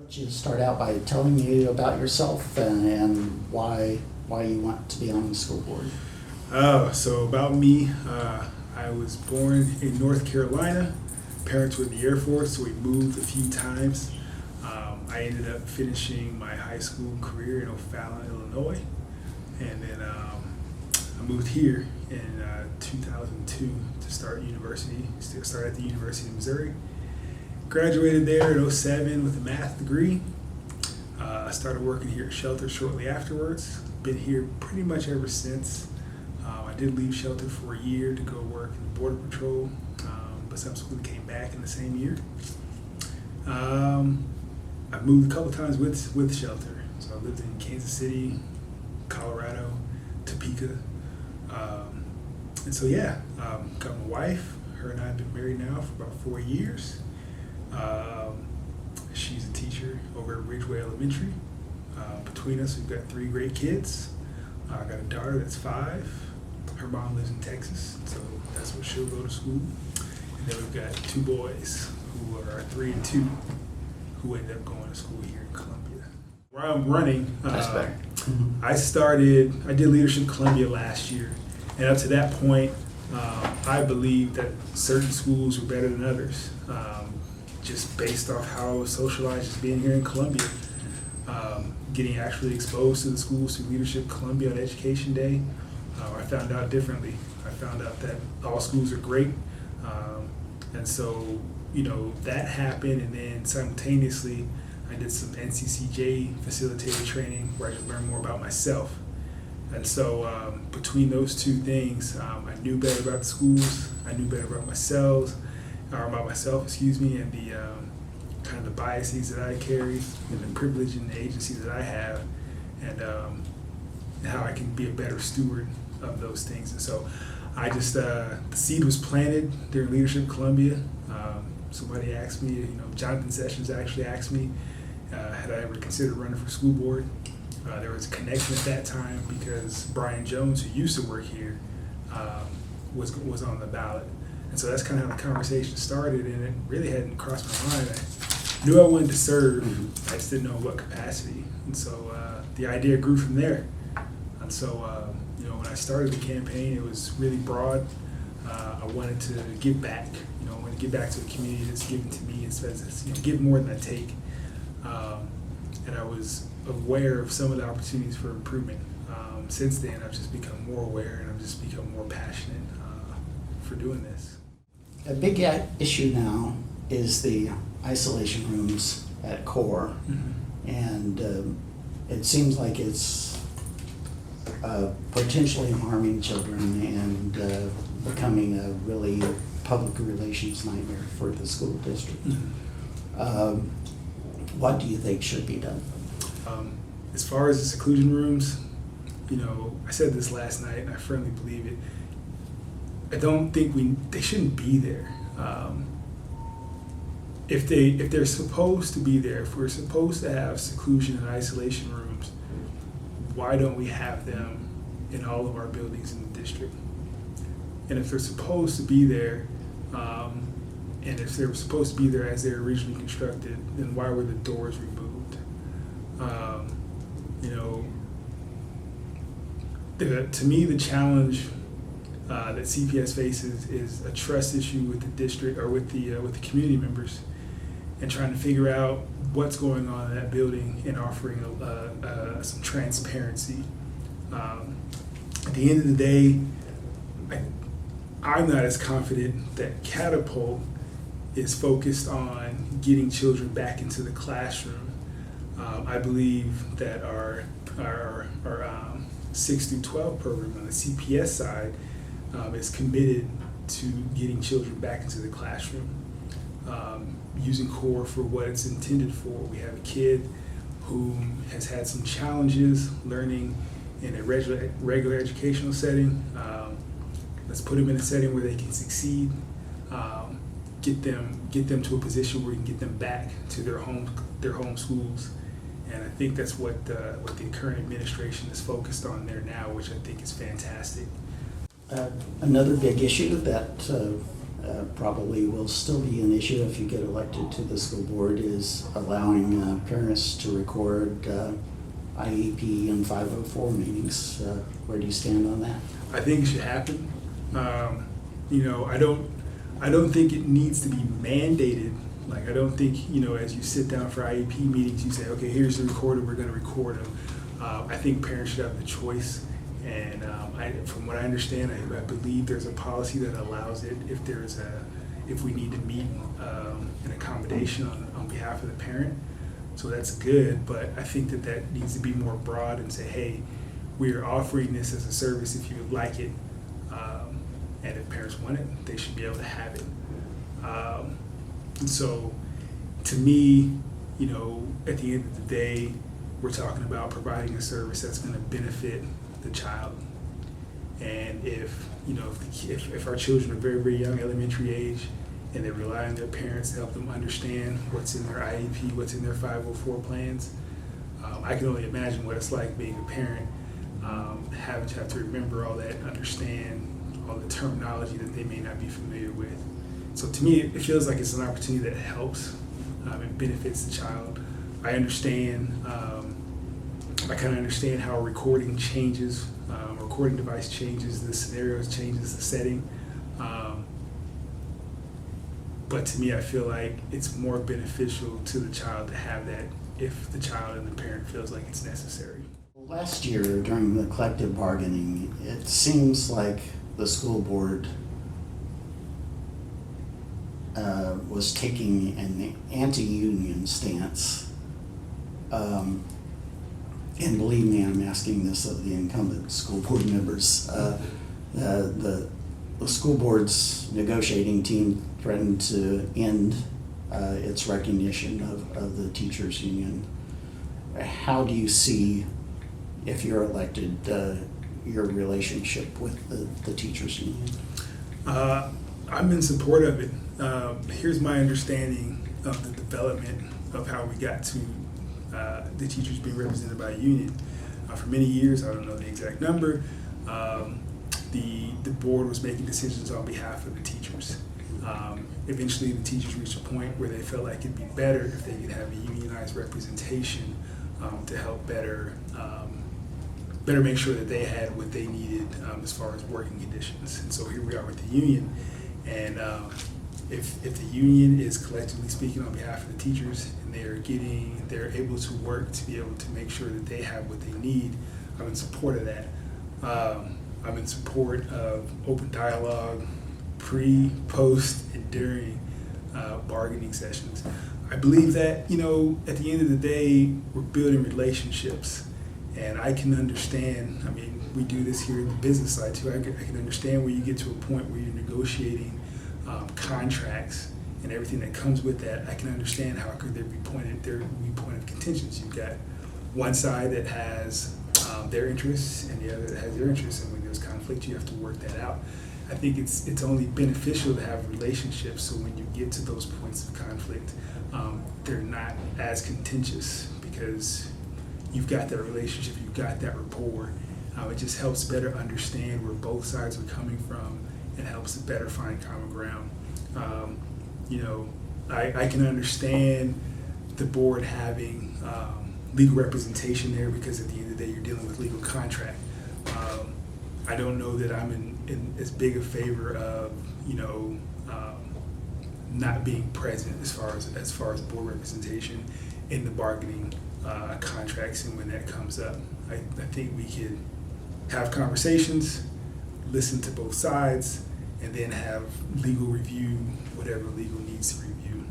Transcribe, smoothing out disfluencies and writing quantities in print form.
Would you start out by telling me about yourself and why you want to be on the school board? So about me, I was born in North Carolina. Parents were in the Air Force, so we moved a few times. I ended up finishing my high school career in O'Fallon, Illinois, and then I moved here in 2002 to start university. Started at the University of Missouri. Graduated there in 2007 with a math degree. I started working here at Shelter shortly afterwards. Been here pretty much ever since. I did leave Shelter for a year to go work in the Border Patrol, but subsequently came back in the same year. I moved a couple times with Shelter. So I lived in Kansas City, Colorado, Topeka. And so yeah, got my wife. Her and I have been married now for about 4 years. She's a teacher over at Ridgeway Elementary. Between us, we've got 3 great kids. I got a daughter that's 5. Her mom lives in Texas, so that's where she'll go to school. And then we've got 2 boys who are 3 and 2 who ended up going to school here in Columbia. Where I'm running, I did Leadership Columbia last year, and up to that point, I believed that certain schools were better than others, just based off how I was socialized just being here in Columbia. Getting actually exposed to the schools through Leadership Columbia on Education Day, I found out differently. I found out that all schools are great, and so that happened, and then simultaneously I did some NCCJ facilitated training where I could learn more about myself. And so between those 2 things, I knew better about the schools, I knew better about myself, and the kind of the biases that I carry, and the privilege and the agency that I have, and how I can be a better steward of those things. And so I just, the seed was planted during Leadership Columbia. Somebody asked me, Jonathan Sessions actually asked me, had I ever considered running for school board? There was a connection at that time because Brian Jones, who used to work here, was on the ballot. And so that's kind of how the conversation started, and it really hadn't crossed my mind. I knew I wanted to serve, I just didn't know what capacity. And so the idea grew from there. And so, when I started the campaign, it was really broad. I wanted to give back. I wanted to give back to a community that's given to me instead of give more than I take. And I was aware of some of the opportunities for improvement. Since then, I've just become more aware, and I've just become more passionate for doing this. A big issue now is the isolation rooms at CORE, and it seems like it's potentially harming children and becoming a really public relations nightmare for the school district. What do you think should be done? As far as the seclusion rooms, I said this last night, and I firmly believe it. I don't think they shouldn't be there. If they're supposed to be there, if we're supposed to have seclusion and isolation rooms, why don't we have them in all of our buildings in the district? And if they're supposed to be there, and if they were supposed to be there as they were originally constructed, then why were the doors removed? To me, the challenge that CPS faces is a trust issue with the district or with the community members, and trying to figure out what's going on in that building and offering some transparency. At the end of the day, I'm not as confident that Catapult is focused on getting children back into the classroom. I believe that our 6 through 12 program on the CPS side is committed to getting children back into the classroom, using CORE for what it's intended for. We have a kid who has had some challenges learning in a regular educational setting. Let's put them in a setting where they can succeed. Get them to a position where we can get them back to their home schools. And I think that's what the current administration is focused on there now, which I think is fantastic. Another big issue that probably will still be an issue if you get elected to the school board, is allowing parents to record IEP and 504 meetings. Where do you stand on that? I think it should happen. I don't think it needs to be mandated. Like, I don't think, as you sit down for IEP meetings, you say, okay, here's the recorder, we're going to record them. I think parents should have the choice. And from what I understand, I believe there's a policy that allows it if we need to meet an accommodation on behalf of the parent. So that's good, but I think that needs to be more broad and say, hey, we are offering this as a service if you would like it. And if parents want it, they should be able to have it. And so to me, at the end of the day, we're talking about providing a service that's going to benefit the child. And if our children are very, very young, elementary age, and they rely on their parents to help them understand what's in their IEP, what's in their 504 plans, I can only imagine what it's like being a parent, having to have to remember all that, understand all the terminology that they may not be familiar with. So to me, it feels like it's an opportunity that helps and benefits the child. I understand, I kind of understand how a recording changes, recording device changes, the scenarios changes, the setting. But to me, I feel like it's more beneficial to the child to have that if the child and the parent feels like it's necessary. Last year, during the collective bargaining, it seems like the school board was taking an anti-union stance. And believe me, I'm asking this of the incumbent school board members. The school board's negotiating team threatened to end its recognition of the teachers' union. How do you see, if you're elected, your relationship with the teachers' union? I'm in support of it. Here's my understanding of the development of how we got to the teachers being represented by a union. For many years, I don't know the exact number, the board was making decisions on behalf of the teachers. Eventually, the teachers reached a point where they felt like it'd be better if they could have a unionized representation to help better make sure that they had what they needed as far as working conditions. And so here we are with the union. And if the union is collectively speaking on behalf of the teachers and they're able to work to be able to make sure that they have what they need, I'm in support of that. I'm in support of open dialogue, pre, post, and during bargaining sessions. I believe that, at the end of the day, we're building relationships. And I can understand, we do this here in the business side too. I can understand where you get to a point where you're negotiating contracts and everything that comes with that. I can understand how could there be point of contentions. You've got one side that has their interests and the other that has their interests, and when there's conflict, you have to work that out. I think it's only beneficial to have relationships, so when you get to those points of conflict, they're not as contentious because you've got that relationship, you've got that rapport. It just helps better understand where both sides are coming from and helps better find common ground. I can understand the board having legal representation there because at the end of the day, you're dealing with legal contract. I don't know that I'm in as big a favor of, not being present as far as board representation in the bargaining contracts and when that comes up. I think we could have conversations, listen to both sides, and then have legal review whatever legal needs to review.